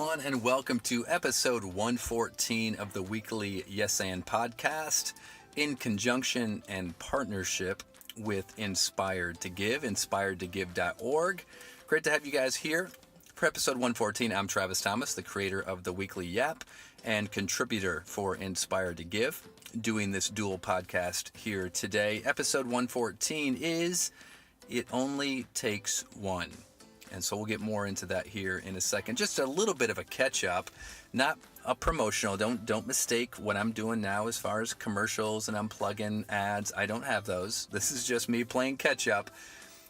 everyone, and welcome to episode 114 of the weekly Yes and podcast in conjunction and partnership with Inspired to Give, inspiredtogive.org. Great to have you guys here for episode 114. I'm Travis Thomas, the creator of the Weekly Yap and contributor for Inspired to Give, doing this dual podcast here today. Episode 114 is It Only Takes One. And so we'll get more into that here in a second. Just a little bit of a catch-up, not a promotional. Don't mistake what I'm doing now as far as commercials and I'm plugging ads. I don't have those. This is just me playing catch-up.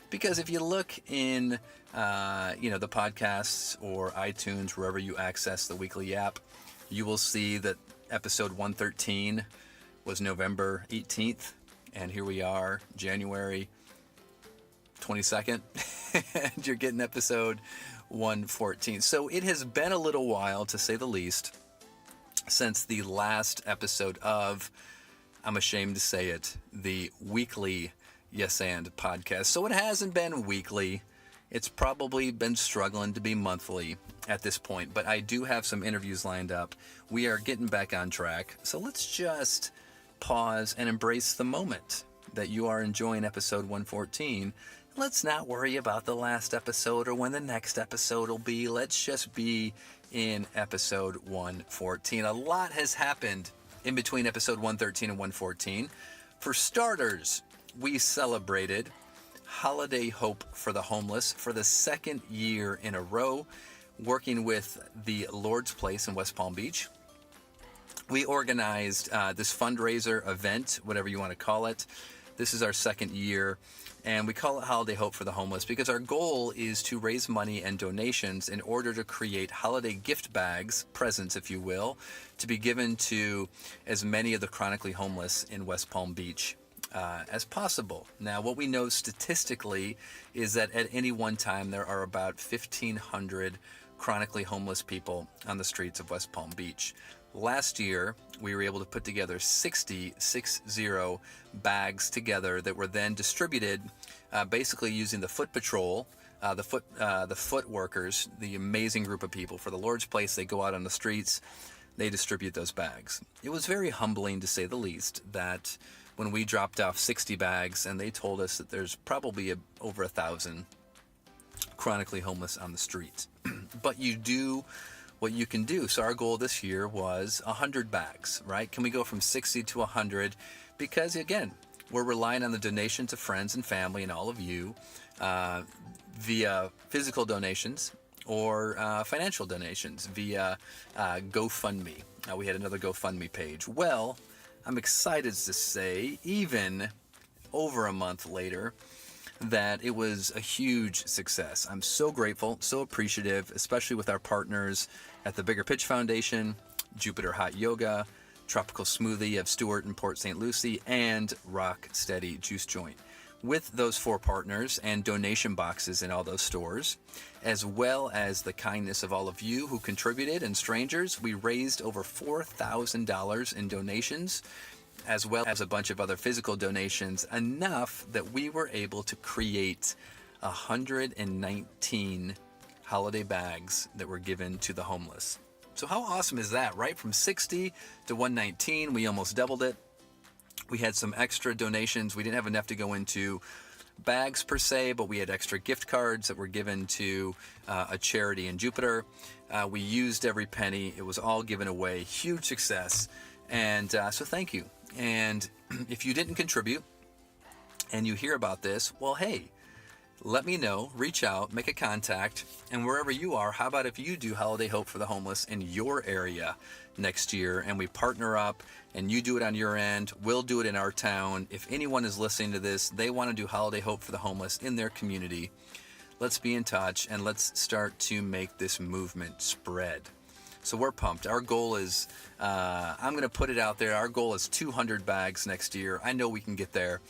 Because if you look in, the podcasts or iTunes, wherever you access the Weekly App, you will see that episode 113 was November 18th. And here we are, January 22nd, and you're getting episode 114. So it has been a little while, to say the least, since the last episode of, I'm ashamed to say it, the weekly Yes and podcast. So it hasn't been weekly. It's probably been struggling to be monthly at this point, but I do have some interviews lined up. We are getting back on track. So let's just pause and embrace the moment that you are enjoying episode 114. Let's not worry about the last episode or when the next episode will be. Let's just be in episode 114. A lot has happened in between episode 113 and 114. For starters, we celebrated Holiday Hope for the Homeless for the second year in a row, working with the Lord's Place in West Palm Beach. We organized this fundraiser event, whatever you want to call it. This is our second year. And we call it Holiday Hope for the Homeless because our goal is to raise money and donations in order to create holiday gift bags, presents if you will, to be given to as many of the chronically homeless in West Palm Beach as possible. Now, what we know statistically is that at any one time there are about 1,500 chronically homeless people on the streets of West Palm Beach. Last year, we were able to put together 60 bags together that were then distributed, basically using the Foot Patrol, the foot workers, the amazing group of people for the Lord's Place. They go out on the streets, they distribute those bags. It was very humbling, to say the least, that when we dropped off 60 bags and they told us that there's probably over 1,000 chronically homeless on the streets. But you do what you can do. So our goal this year was 100 bags, right? Can we go from 60 to 100? Because again, we're relying on the donations of friends and family and all of you via physical donations or financial donations via GoFundMe. We had another GoFundMe page. Well, I'm excited to say, even over a month later, that it was a huge success. I'm so grateful, so appreciative, especially with our partners at the Bigger Pitch Foundation, Jupiter Hot Yoga, Tropical Smoothie of Stewart and Port St. Lucie, and Rock Steady Juice Joint. With those four partners and donation boxes in all those stores, as well as the kindness of all of you who contributed and strangers, we raised over $4,000 in donations, as well as a bunch of other physical donations, enough that we were able to create 119 holiday bags that were given to the homeless. So how awesome is that, right? From 60 to 119, we almost doubled it. We had some extra donations. We didn't have enough to go into bags per se, but we had extra gift cards that were given to a charity in Jupiter. We used every penny. It was all given away. Huge success. And so thank you. And if you didn't contribute and you hear about this, well, hey, let me know, reach out, make a contact, and wherever you are, how about if you do Holiday Hope for the Homeless in your area next year, and we partner up, and you do it on your end, we'll do it in our town. If anyone is listening to this, they want to do Holiday Hope for the Homeless in their community, let's be in touch, and let's start to make this movement spread. So we're pumped. Our goal is, I'm going to put it out there, our goal is 200 bags next year. I know we can get there,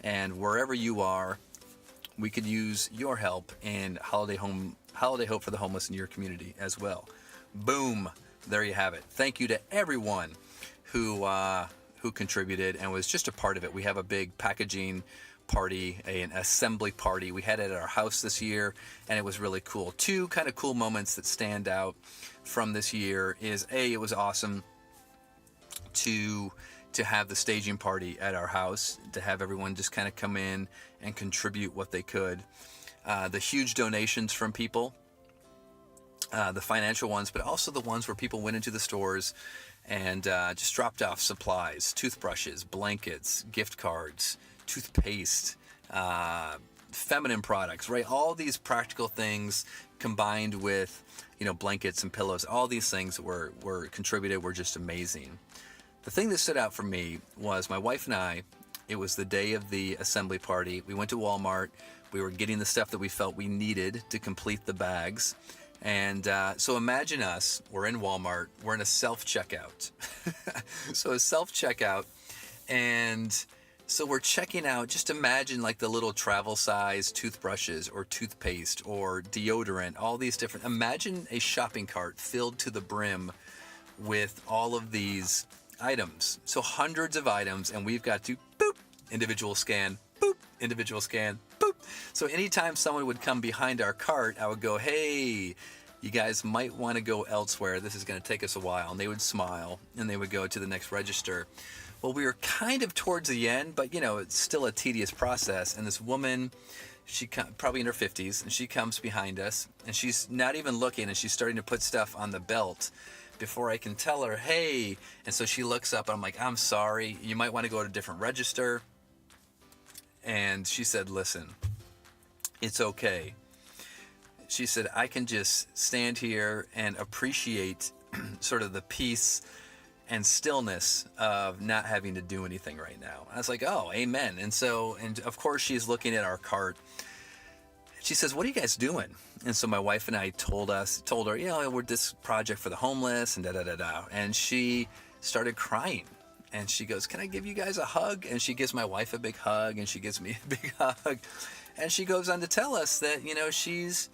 and wherever you are, we could use your help in Holiday Hope for the Homeless in your community as well. Boom. There you have it. Thank you to everyone who contributed and was just a part of it. We have a big packaging party, an assembly party. We had it at our house this year, and it was really cool. Two kind of cool moments that stand out from this year is it was awesome to have the staging party at our house, to have everyone just kind of come in and contribute what they could. The huge donations from people, the financial ones, but also the ones where people went into the stores and just dropped off supplies, toothbrushes, blankets, gift cards, toothpaste, feminine products, right? All these practical things combined with, blankets and pillows, all these things that were contributed were just amazing. The thing that stood out for me was my wife and I, it was the day of the assembly party. We went to Walmart. We were getting the stuff that we felt we needed to complete the bags. And so imagine us, we're in Walmart, we're in a self-checkout. So a self-checkout, and so we're checking out, just imagine like the little travel size toothbrushes or toothpaste or deodorant, all these different, imagine a shopping cart filled to the brim with all of these items. So hundreds of items, and we've got to boop, individual scan, boop, individual scan, boop. So anytime someone would come behind our cart, I would go, hey, you guys might want to go elsewhere. This is going to take us a while. And they would smile and they would go to the next register. Well, we were kind of towards the end, but it's still a tedious process. And this woman, she probably in her 50s, and she comes behind us, and she's not even looking, and she's starting to put stuff on the belt before I can tell her, hey. And so she looks up, and I'm like, I'm sorry, you might want to go to a different register. And she said, listen, it's okay. She said, I can just stand here and appreciate sort of the peace and stillness of not having to do anything right now. I was like, oh, amen. And of course she's looking at our cart. She says, what are you guys doing? And so my wife and I told her, we're this project for the homeless and da-da-da-da. And she started crying. And she goes, can I give you guys a hug? And she gives my wife a big hug, and she gives me a big hug. And she goes on to tell us that, she's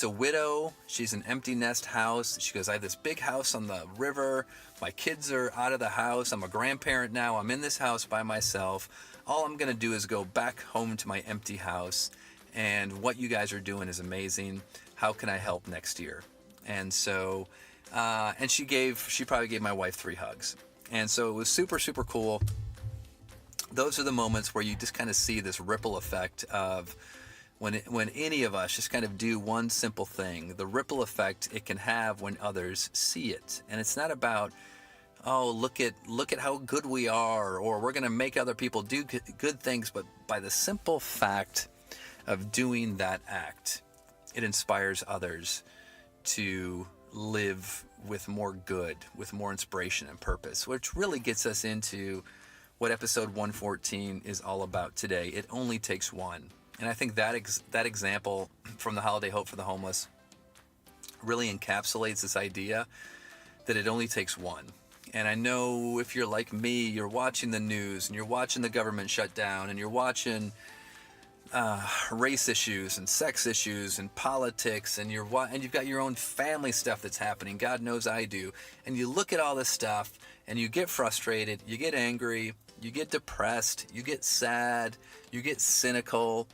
a widow. She's an empty nest house. She goes, I have this big house on the river. My kids are out of the house. I'm a grandparent now. I'm in this house by myself. All I'm going to do is go back home to my empty house. And what you guys are doing is amazing. How can I help next year? And so, and she probably gave my wife 3 hugs. And so it was super, super cool. Those are the moments where you just kind of see this ripple effect of when any of us just kind of do one simple thing, the ripple effect it can have when others see it. And it's not about, oh, look at how good we are, or we're going to make other people do good things, but by the simple fact of doing that act, it inspires others to live with more good, with more inspiration and purpose, which really gets us into what episode 114 is all about today. It only takes one. And I think that example from the Holiday Hope for the Homeless really encapsulates this idea that it only takes one. And I know if you're like me, you're watching the news and you're watching the government shut down and you're watching race issues and sex issues and politics, and you've got your own family stuff that's happening. God knows I do. And you look at all this stuff and you get frustrated, you get angry, you get depressed, you get sad, you get cynical.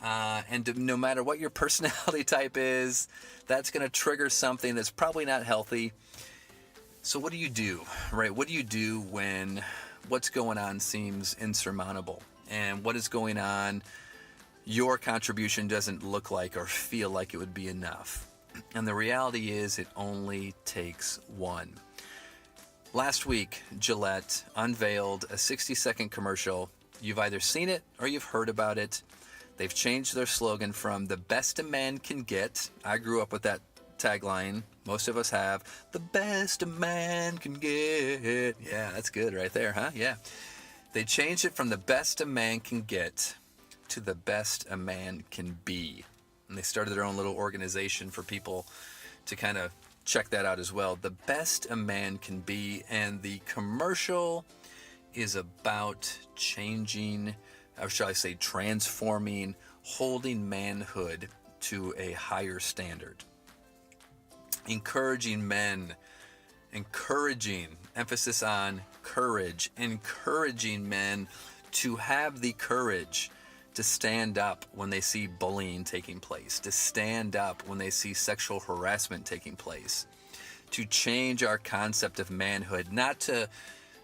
And no matter what your personality type is, that's going to trigger something that's probably not healthy. So what do you do, right? What do you do when what's going on seems insurmountable? And what is going on, your contribution doesn't look like or feel like it would be enough. And the reality is it only takes one. Last week, Gillette unveiled a 60-second commercial. You've either seen it or you've heard about it. They've changed their slogan from the best a man can get. I grew up with that tagline. Most of us have. The best a man can get. Yeah, that's good right there, huh? Yeah. They changed it from the best a man can get to the best a man can be. And they started their own little organization for people to kind of check that out as well. The best a man can be. And the commercial is about changing, or shall I say transforming, holding manhood to a higher standard. Encouraging men, emphasis on courage, encouraging men to have the courage to stand up when they see bullying taking place, to stand up when they see sexual harassment taking place, to change our concept of manhood, not to,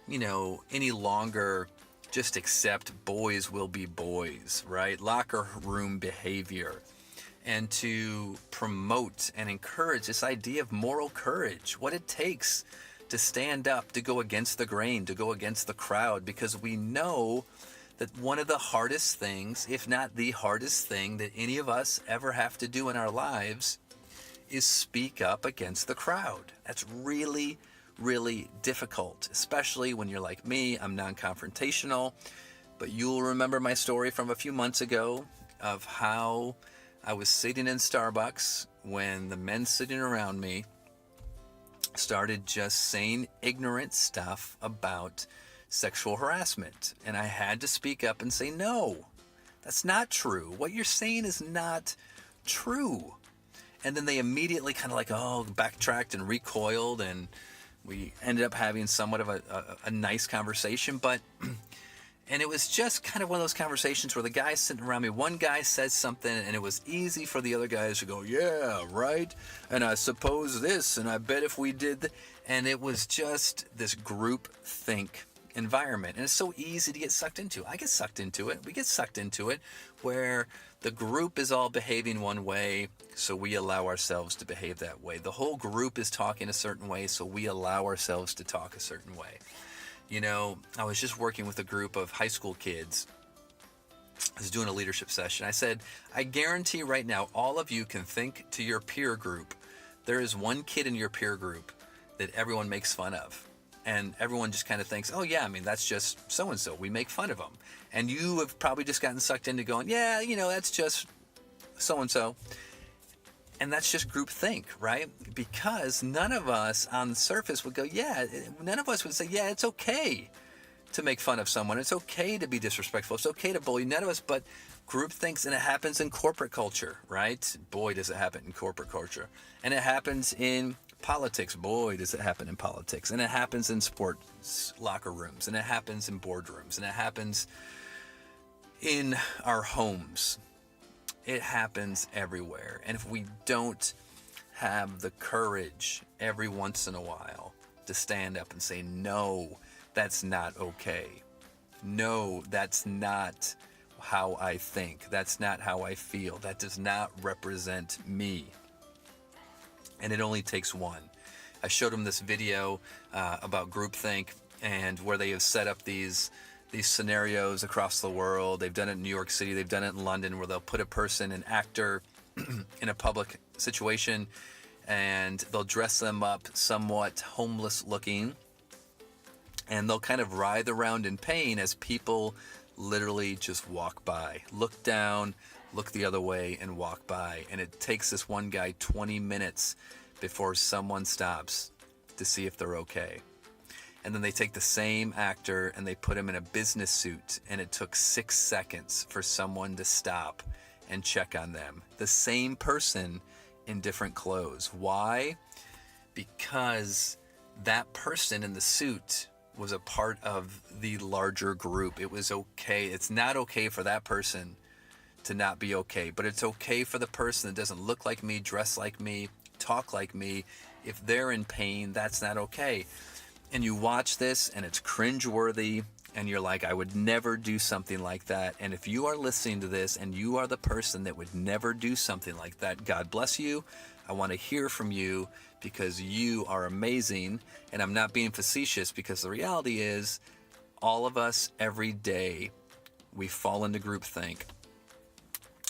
any longer just accept boys will be boys, right? Locker room behavior, and to promote and encourage this idea of moral courage, what it takes to stand up, to go against the grain, to go against the crowd, because we know that one of the hardest things, if not the hardest thing that any of us ever have to do in our lives, is speak up against the crowd. That's really, really difficult, especially when you're like me. I'm non-confrontational, but you'll remember my story from a few months ago of how I was sitting in Starbucks when the men sitting around me started just saying ignorant stuff about sexual harassment. And I had to speak up and say, no, that's not true. What you're saying is not true. And then they immediately kind of backtracked and recoiled, and we ended up having somewhat of a nice conversation. And it was just kind of one of those conversations where the guys sitting around me, one guy says something and it was easy for the other guys to go, yeah, right. And I suppose this, and I bet if we did, and it was just this group think environment. And it's so easy to get sucked into. I get sucked into it. We get sucked into it where the group is all behaving one way, so we allow ourselves to behave that way. The whole group is talking a certain way, so we allow ourselves to talk a certain way. I was just working with a group of high school kids. I was doing a leadership session. I said, I guarantee right now, all of you can think to your peer group. There is one kid in your peer group that everyone makes fun of. And everyone just kind of thinks, oh yeah, that's just so-and-so. We make fun of them. And you have probably just gotten sucked into going, yeah, that's just so-and-so. And that's just groupthink, right? Because none of us on the surface would go, yeah, none of us would say, yeah, it's okay to make fun of someone. It's okay to be disrespectful. It's okay to bully. None of us, but groupthinks, and it happens in corporate culture, right? Boy, does it happen in corporate culture. And it happens in politics. Boy, does it happen in politics. And it happens in sports locker rooms. And it happens in boardrooms. And it happens in our homes. It happens everywhere. And if we don't have the courage every once in a while to stand up and say, no, that's not okay. No, that's not how I think. That's not how I feel. That does not represent me. And it only takes one. I showed them this video about groupthink, and where they have set up these scenarios across the world. They've done it in New York City. They've done it in London, where they'll put a person, an actor, in a public situation, and they'll dress them up somewhat homeless looking, and they'll kind of writhe around in pain as people literally just walk by, look down, look the other way, and walk by. And it takes this one guy 20 minutes before someone stops to see if they're okay. And then they take the same actor and they put him in a business suit, and it took 6 seconds for someone to stop and check on them. The same person in different clothes. Why? Because that person in the suit was a part of the larger group. It was okay. It's not okay for that person to not be okay, but it's okay for the person that doesn't look like me, dress like me, talk like me. If they're in pain, that's not okay. And you watch this and it's cringeworthy, and you're like, I would never do something like that. And if you are listening to this and you are the person that would never do something like that, God bless you. I want to hear from you, because you are amazing. And I'm not being facetious, because the reality is all of us every day, we fall into groupthink,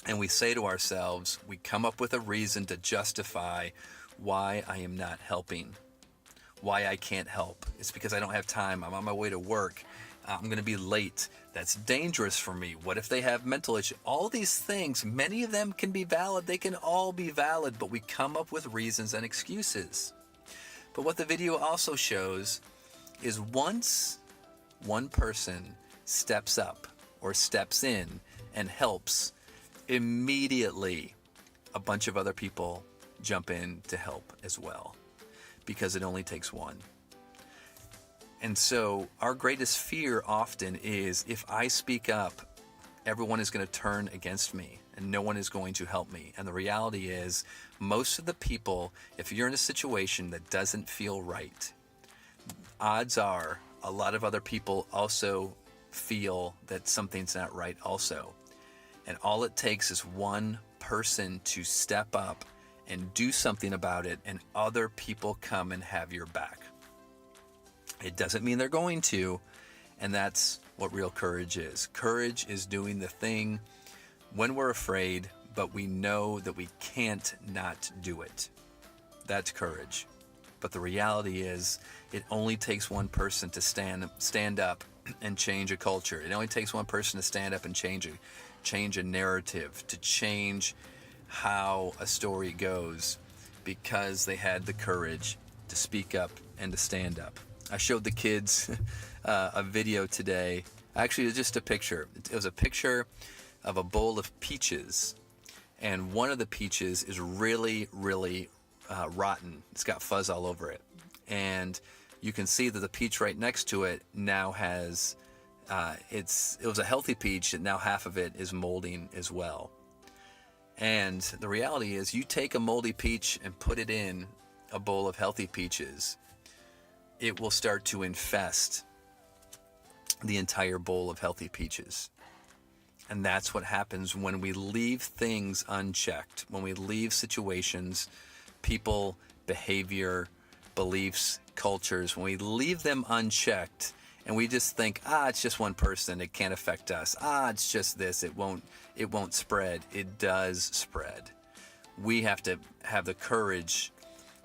and we say to ourselves, we come up with a reason to justify why I am not helping. Why I can't help. It's because I don't have time. I'm on my way to work. I'm going to be late. That's dangerous for me. What if they have mental issues? All these things, many of them can be valid. They can all be valid, but we come up with reasons and excuses. But what the video also shows is once one person steps up or steps in and helps, immediately a bunch of other people jump in to help as well. Because it only takes one. And so our greatest fear often is, if I speak up, everyone is going to turn against me and no one is going to help me. And the reality is, most of the people, if you're in a situation that doesn't feel right, odds are a lot of other people also feel that something's not right also. And all it takes is one person to step up and do something about it, and other people come and have your back. It doesn't mean they're going to, and that's what real courage is. Courage is doing the thing when we're afraid, but we know that we can't not do it. That's courage. But the reality is, it only takes one person to stand up and change a culture. It only takes one person to stand up and change a narrative, to change how a story goes, because they had the courage to speak up and to stand up. I showed the kids a video today. Actually, it's just a picture. It was a picture of a bowl of peaches, and one of the peaches is really, really rotten. It's got fuzz all over it, and you can see that the peach right next to it now has it was a healthy peach, and now half of it is molding as well. And the reality is, you take a moldy peach and put it in a bowl of healthy peaches, it will start to infest the entire bowl of healthy peaches. And that's what happens when we leave things unchecked, when we leave situations, people, behavior, beliefs, cultures, when we leave them unchecked and we just think, it's just one person, it can't affect us. It's just this, it won't spread. It does spread. We have to have the courage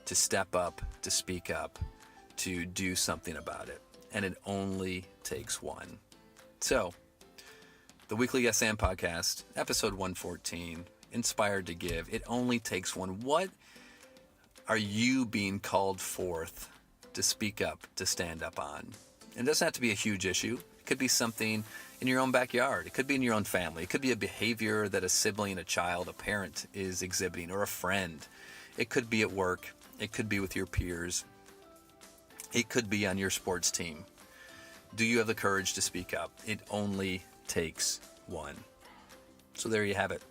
to step up, to speak up, to do something about it. And it only takes one. So, the Weekly Yes and Podcast, episode 114, Inspired to Give. It only takes one. What are you being called forth to speak up, to stand up on? It doesn't have to be a huge issue. It could be something in your own backyard. It could be in your own family. It could be a behavior that a sibling, a child, a parent is exhibiting, or a friend. It could be at work. It could be with your peers. It could be on your sports team. Do you have the courage to speak up? It only takes one. So there you have it.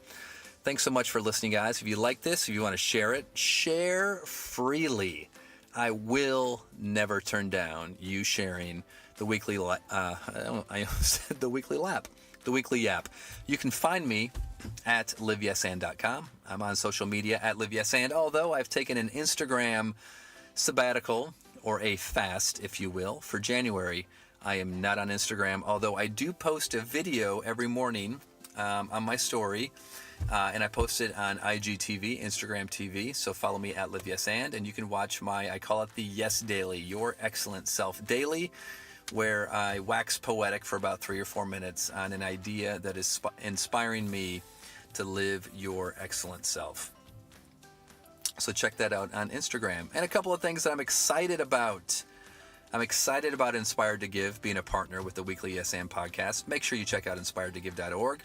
Thanks so much for listening, guys. If you like this, if you want to share it, share freely. I will never turn down you sharing the weekly, I said the weekly lap, the weekly yap. You can find me at liveyesand.com. I'm on social media at liveyesand, although I've taken an Instagram sabbatical, or a fast, if you will, for January. I am not on Instagram, although I do post a video every morning on my story, and I post it on IGTV, Instagram TV, so follow me at liveyesand, and you can watch I call it the Yes Daily, Your Excellent Self Daily, where I wax poetic for about 3 or 4 minutes on an idea that is inspiring me to live your excellent self. So check that out on Instagram. And a couple of things that I'm excited about. I'm excited about Inspired to Give being a partner with the Weekly Yes and Podcast. Make sure you check out inspiredtogive.org.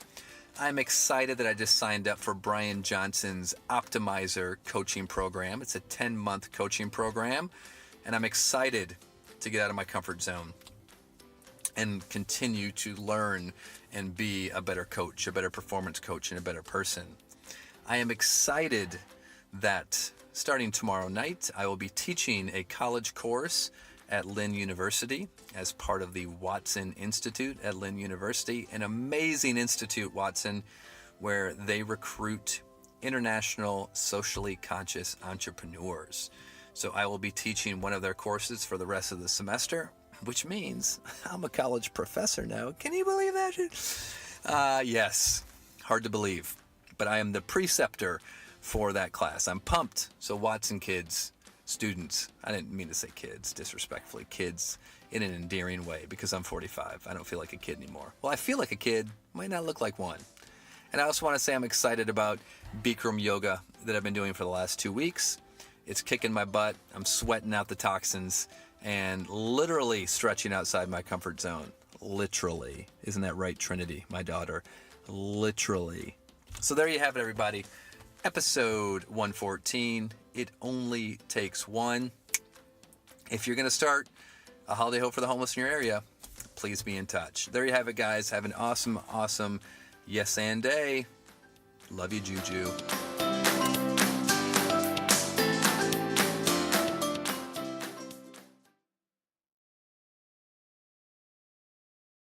I'm excited that I just signed up for Brian Johnson's Optimizer coaching program. It's a 10-month coaching program, and I'm excited to get out of my comfort zone and continue to learn and be a better coach, a better performance coach, and a better person. I am excited that starting tomorrow night, I will be teaching a college course at Lynn University as part of the Watson Institute at Lynn University, an amazing institute, Watson, where they recruit international socially conscious entrepreneurs. So I will be teaching one of their courses for the rest of the semester, which means I'm a college professor now. Can you believe that? Yes, hard to believe, but I am the preceptor for that class. I'm pumped. So Watson kids, students, I didn't mean to say kids disrespectfully, kids in an endearing way, because I'm 45. I don't feel like a kid anymore. Well, I feel like a kid, might not look like one. And I also want to say I'm excited about Bikram yoga that I've been doing for the last 2 weeks. It's kicking my butt. I'm sweating out the toxins and literally stretching outside my comfort zone. Literally. Isn't that right, Trinity, my daughter? Literally. So there you have it, everybody. Episode 114. It only takes one. If you're going to start a holiday hope for the homeless in your area, please be in touch. There you have it, guys. Have an awesome, awesome Yes and day. Love you, Juju.